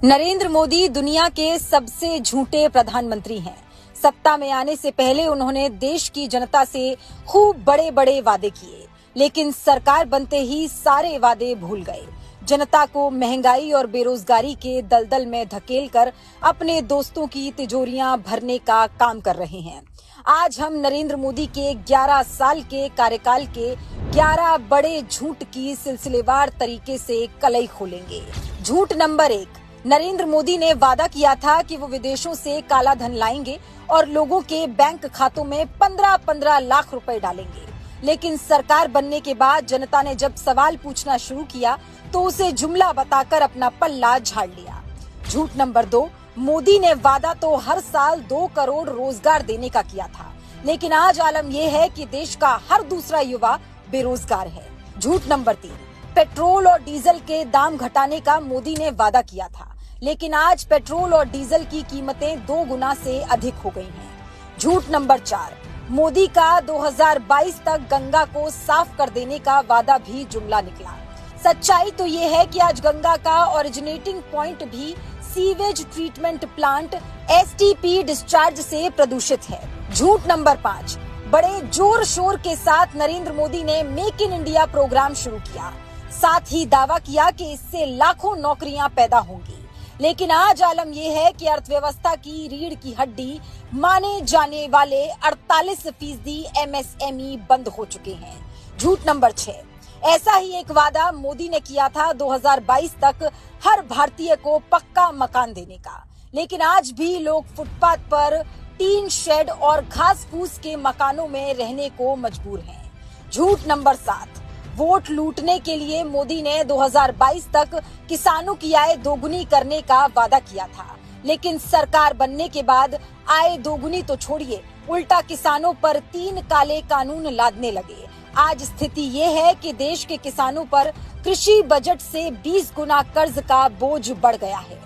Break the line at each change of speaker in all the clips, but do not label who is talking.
नरेंद्र मोदी दुनिया के सबसे झूठे प्रधानमंत्री हैं। सत्ता में आने से पहले उन्होंने देश की जनता से खूब बड़े बड़े वादे किए, लेकिन सरकार बनते ही सारे वादे भूल गए। जनता को महंगाई और बेरोजगारी के दलदल में धकेलकर अपने दोस्तों की तिजोरियां भरने का काम कर रहे हैं। आज हम नरेंद्र मोदी के 11 साल के कार्यकाल के 11 बड़े झूठ की सिलसिलेवार तरीके से कलई खोलेंगे। झूठ नंबर 1, नरेंद्र मोदी ने वादा किया था कि वो विदेशों से काला धन लाएंगे और लोगों के बैंक खातों में 15-15 लाख रुपए डालेंगे। लेकिन सरकार बनने के बाद जनता ने जब सवाल पूछना शुरू किया तो उसे जुमला बताकर अपना पल्ला झाड़ लिया। झूठ नंबर 2, मोदी ने वादा तो हर साल 2 करोड़ रोजगार देने का किया था, लेकिन आज आलम यह है कि देश का हर दूसरा युवा बेरोजगार है। झूठ नंबर 3, पेट्रोल और डीजल के दाम घटाने का मोदी ने वादा किया था, लेकिन आज पेट्रोल और डीजल की कीमतें 2 गुना से अधिक हो गई हैं। झूठ नंबर 4, मोदी का 2022 तक गंगा को साफ कर देने का वादा भी जुमला निकला। सच्चाई तो ये है कि आज गंगा का ओरिजिनेटिंग पॉइंट भी sewage treatment plant STP discharge से प्रदूषित है। झूठ नंबर 5, बड़े जोर शोर के साथ नरेंद्र मोदी ने मेक इन इंडिया प्रोग्राम शुरू किया, साथ ही दावा किया कि इससे लाखों नौकरियां पैदा होंगी। लेकिन आज आलम यह है कि अर्थव्यवस्था की रीढ़ की हड्डी माने जाने वाले 48% एमएसएमई बंद हो चुके हैं। झूठ नंबर 6, ऐसा ही एक वादा मोदी ने किया था 2022 तक हर भारतीय को पक्का मकान देने का, लेकिन आज भी लोग फुटपाथ पर टीन शेड और घास फूस के मकानों में रहने को मजबूर हैं। झूठ नंबर 7, वोट लूटने के लिए मोदी ने 2022 तक किसानों की आय दोगुनी करने का वादा किया था, लेकिन सरकार बनने के बाद आय दोगुनी तो छोड़िए, उल्टा किसानों पर 3 काले कानून लादने लगे। आज स्थिति ये है कि देश के किसानों पर कृषि बजट से 20 गुना कर्ज का बोझ बढ़ गया है।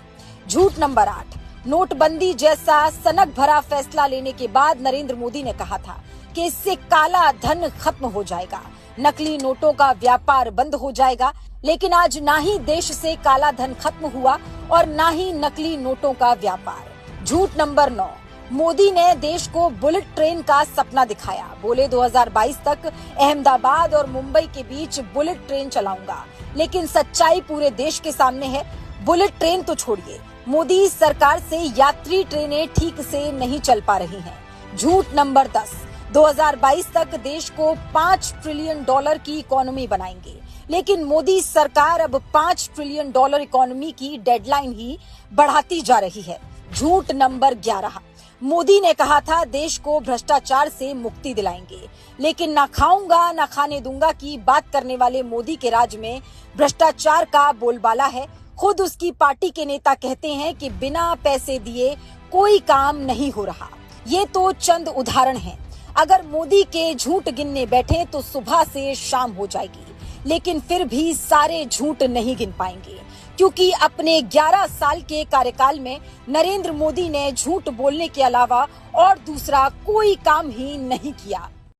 झूठ नंबर 8, नोटबंदी जैसा सनक भरा फैसला लेने के बाद नरेंद्र मोदी ने कहा था कि इससे काला धन खत्म हो जाएगा, नकली नोटों का व्यापार बंद हो जाएगा। लेकिन आज ना ही देश से काला धन खत्म हुआ और ना ही नकली नोटों का व्यापार। झूठ नंबर 9, मोदी ने देश को बुलेट ट्रेन का सपना दिखाया। बोले 2022 तक अहमदाबाद और मुंबई के बीच बुलेट ट्रेन चलाऊंगा, लेकिन सच्चाई पूरे देश के सामने है। बुलेट ट्रेन तो छोड़िए, मोदी सरकार से यात्री ट्रेनें ठीक से नहीं चल पा रही हैं। झूठ नंबर 10, 2022 तक देश को $5 ट्रिलियन की इकोनॉमी बनाएंगे, लेकिन मोदी सरकार अब $5 ट्रिलियन इकोनॉमी की डेडलाइन ही बढ़ाती जा रही है। झूठ नंबर 11, मोदी ने कहा था देश को भ्रष्टाचार से मुक्ति दिलाएंगे, लेकिन ना खाऊंगा ना खाने दूंगा की बात करने वाले मोदी के राज में भ्रष्टाचार का बोलबाला है। खुद उसकी पार्टी के नेता कहते हैं कि बिना पैसे दिए कोई काम नहीं हो रहा। ये तो चंद उदाहरण हैं। अगर मोदी के झूठ गिनने बैठे तो सुबह से शाम हो जाएगी, लेकिन फिर भी सारे झूठ नहीं गिन पाएंगे, क्योंकि अपने 11 साल के कार्यकाल में नरेंद्र मोदी ने झूठ बोलने के अलावा और दूसरा कोई काम ही नहीं किया।